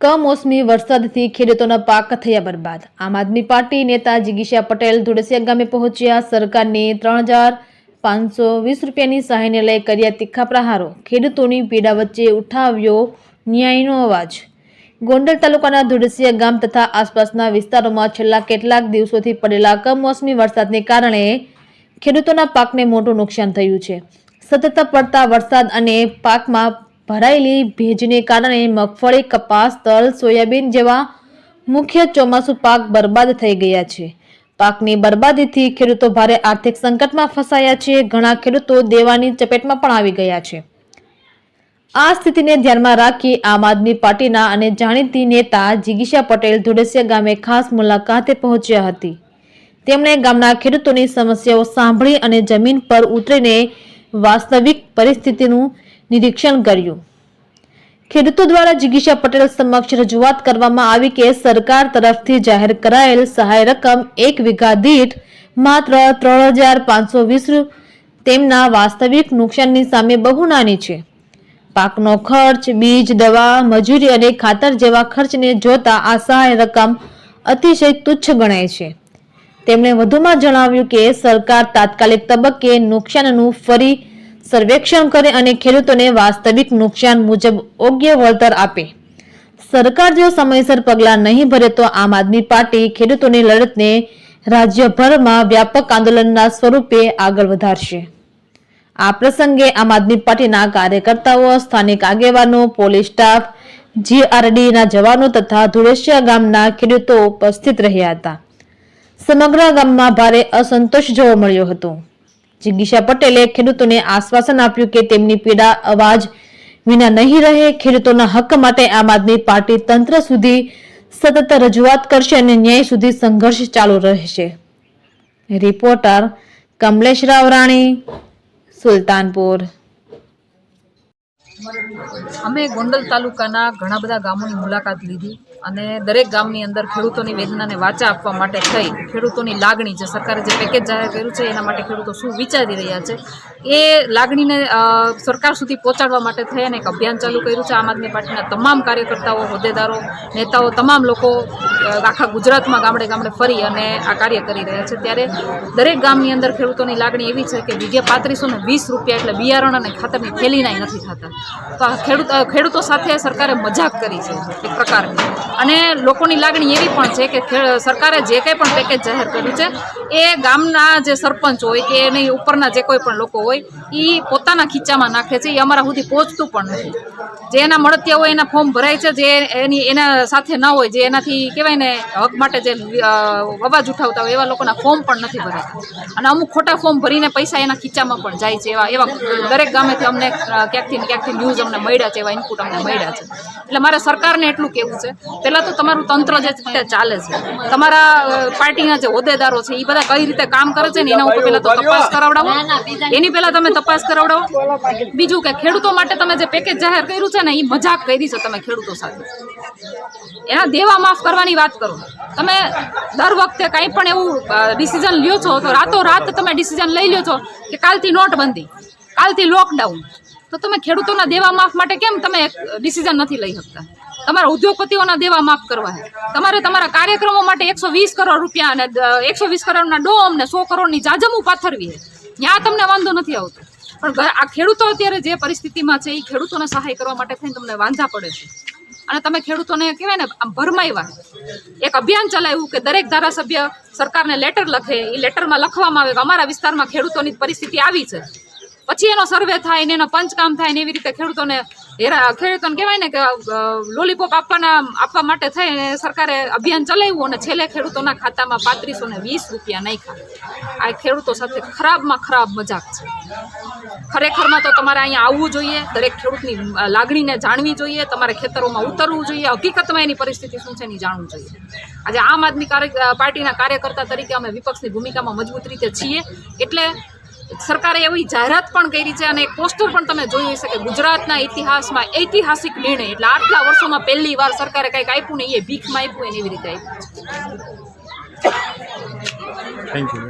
કમોસમી વરસાદથી ખેડૂતોના પાક થયા બરબાદ। આમ આદમી પાર્ટી નેતા જિગીશા પટેલ ધુળસિયા ગામે પહોંચ્યા। સરકારની 3520 રૂપિયાની સહાયને લઈ કર્યા તીખા પ્રહારો। ખેડૂતોની પીડા વચ્ચે ઉઠાવ્યો ન્યાયનો અવાજ। ગોંડલ તાલુકાના ધુળસિયા ગામ તથા આસપાસના વિસ્તારોમાં છેલ્લા કેટલાક દિવસોથી પડેલા કમોસમી વરસાદને કારણે ખેડૂતોના પાકને મોટું નુકસાન થયું છે। સતત પડતા વરસાદ અને પાકમાં ભરાયેલી ભેજને કારણે મગફળી, કપાસ, તલ, સોયાબીન જેવા મુખ્ય ચોમાસુ પાક બરબાદ થઈ ગયા છે। પાકની બરબાદીથી ખેડૂતો ભારે આર્થિક સંકટમાં ફસાયા છે। ઘણા ખેડૂતો દેવાની ચપેટમાં પણ આવી ગયા છે। આ સ્થિતિને ધ્યાનમાં રાખી આમ આદમી પાર્ટીના અને જાણીતી નેતા જિગીશા પટેલ ધુળસિયા ગામે ખાસ મુલાકાતે પહોંચ્યા હતી। તેમણે ગામના ખેડૂતોની સમસ્યાઓ સાંભળી અને જમીન પર ઉતરીને વાસ્તવિક પરિસ્થિતિનું નિરીક્ષણ કર્યું। ખેડૂતો દ્વારા જિગીશા પટેલ સમક્ષ રજૂઆત કરવામાં આવી કે સરકાર તરફથી જાહેર કરાયેલ સહાય રકમ 1 વીઘા દીઠ માત્ર 3520 તેમના વાસ્તવિક નુકસાનની સામે બહુ નાની છે। પાકનો ખર્ચ, બીજ, દવા, મજૂરી અને ખાતર જેવા ખર્ચને જોતા આ સહાય રકમ અતિશય તુચ્છ ગણાય છે। તેમણે વધુમાં જણાવ્યું કે સરકાર તાત્કાલિક તબક્કે નુકસાનનું ફરી સર્વેક્ષણ કરે અને ખેડૂતોને વાસ્તવિક નુકસાન મુજબ યોગ્ય વળતર આપે। સરકાર જો સમયસર પગલાં નહીં ભરે તો આમ આદમી પાર્ટી ખેડૂતોની લડતને રાજ્યભરમાં વ્યાપક આંદોલનના સ્વરૂપે આગળ વધારશે। આ પ્રસંગે આમ આદમી પાર્ટીના કાર્યકર્તાઓ, સ્થાનિક આગેવાનો, પોલીસ સ્ટાફ, જીઆરડીના જવાનો તથા ધુળસિયા ગામના ખેડૂતો ઉપસ્થિત રહ્યા હતા। સમગ્ર ગામમાં ભારે અસંતોષ જોવા મળ્યો હતો। જિગીશા પટેલે ખેડૂતોને આશ્વાસન આપ્યું કે તેમની પીડા અવાજ વિના નહીં રહે। ખેડૂતોના હક માટે આમ આદમી પાર્ટી તંત્ર સુધી સતત રજૂઆત કરશે અને ન્યાય સુધી સંઘર્ષ ચાલુ રહેશે। રિપોર્ટર કમલેશ રાવરાણી, સુલતાનપુર। અમે ગોંડલ તાલુકાના ઘણા બધા ગામોની મુલાકાત લીધી અને દરેક ગામની અંદર ખેડૂતોની વેદનાને વાચા આપવા માટે થઈ ખેડૂતોની લાગણી છે, સરકારે જે પેકેજ જાહેર કર્યું છે એના માટે ખેડૂતો શું વિચારી રહ્યા છે એ લાગણીને સરકાર સુધી પહોંચાડવા માટે થઈ અને એક અભિયાન ચાલુ કર્યું છે। આમ આદમી પાર્ટીના તમામ કાર્યકર્તાઓ, હોદ્દેદારો, નેતાઓ, તમામ લોકો આખા ગુજરાતમાં ગામડે ગામડે ફરી અને આ કાર્ય કરી રહ્યા છે। ત્યારે દરેક ગામની અંદર ખેડૂતોની લાગણી એવી છે કે વીઘે 3520 રૂપિયા એટલે બિયારણ અને ખાતરની થેલીના નથી થતા। તો આ ખેડૂતો સાથે સરકારે મજાક કરી છે એક પ્રકારની, અને લોકોની લાગણી એવી પણ છે કે સરકારે જે કંઈ પણ પેકેજ જાહેર કર્યું છે એ ગામના જે સરપંચ હોય કે એની ઉપરના જે કોઈ પણ લોકો હોય એ પોતાના ખીચામાં નાખે છે, એ અમારા સુધી પહોંચતું પણ નથી। જે એના મળતિયા હોય એના ફોર્મ ભરાય છે, જે એના સાથે ના હોય, જે એનાથી કહેવાય ને હક માટે જે અવાજ ઉઠાવતા હોય એવા લોકોના ફોર્મ પણ નથી ભરાતા, અને અમુક ખોટા ફોર્મ ભરીને પૈસા એના ખીચામાં પણ જાય છે। એવા દરેક ગામેથી અમને ક્યાંકથી ન્યૂઝ અમને મળ્યા છે, એવા ઇનપુટ અમને મળ્યા છે। એટલે મારે સરકારને એટલું કહેવું છે, પહેલાં તો તમારું તંત્ર જે રીતે ચાલે છે, તમારા પાર્ટીના જે હોદ્દેદારો છે એ બધા કઈ રીતે કામ કરે છે ને એના ઉપર પહેલાં તો તપાસ કરાવડાવો, એની પહેલાં તમે તપાસ કરાવડાવો। બીજું કે ખેડૂતો માટે તમે જે પેકેજ જાહેર કર્યું છે ને એ મજાક કરી છે તમે ખેડૂતો સાથે, એના દેવા માફ કરવાની વાત કરો। તમે દર વખતે કાંઈ પણ એવું ડિસિઝન લ્યો છો તો રાતોરાત તમે ડિસિઝન લઈ લ્યો છો કે કાલથી નોટબંધી, કાલથી લોકડાઉન, તો તમે ખેડૂતોના દેવા માફ માટે કેમ તમે ડિસિઝન નથી લઈ શકતા? તમારા ઉદ્યોગપતિઓના દેવા માફ કરવા છે, તમારે તમારા કાર્યક્રમો માટે 120 કરોડ રૂપિયા અને 120 કરોડના ડોમ ને 100 કરોડની જાજમું પાથરવી છે, ત્યાં તમને વાંધો નથી આવતો। પણ આ ખેડૂતો અત્યારે જે પરિસ્થિતિમાં છે એ ખેડૂતોને સહાય કરવા માટે થઈને તમને વાંધા પડે છે, અને તમે ખેડૂતોને કહેવાય ને આમ ભરમાવ્યા। એક અભિયાન ચલાવ્યું કે દરેક ધારાસભ્ય સરકારને લેટર લખે, એ લેટરમાં લખવામાં આવે કે અમારા વિસ્તારમાં ખેડૂતોની પરિસ્થિતિ આવી છે, પછી એનો સર્વે થાય ને એનો પંચકામ થાય ને એવી રીતે ખેડૂતોને કહેવાય ને કે લોલીપોપ આપવા માટે થઈને સરકારે અભિયાન ચલાવ્યું અને છેલ્લે ખેડૂતોના ખાતામાં 3520 રૂપિયા નાખ્યા। આ ખેડૂતો સાથે ખરાબમાં ખરાબ મજાક છે। ખરેખરમાં તો તમારે અહીંયા આવવું જોઈએ, દરેક ખેડૂતની લાગણીને જાણવી જોઈએ, તમારે ખેતરોમાં ઉતરવું જોઈએ, હકીકતમાં એની પરિસ્થિતિ શું છે એની જાણવું જોઈએ। આજે આમ આદમી પાર્ટીના કાર્યકર્તા તરીકે અમે વિપક્ષની ભૂમિકામાં મજબૂત રીતે છીએ, એટલે સરકારે એવી જાહેરાત પણ કરી છે અને એક પોસ્ટર પણ તમે જોયું હશે કે ગુજરાતના ઇતિહાસમાં ઐતિહાસિક નિર્ણય, એટલે આટલા વર્ષોમાં પહેલી વાર સરકારે કંઈક આપ્યું ને એ ભીખમાં આપ્યું એને એવી રીતે આપ્યું છે। Thank you.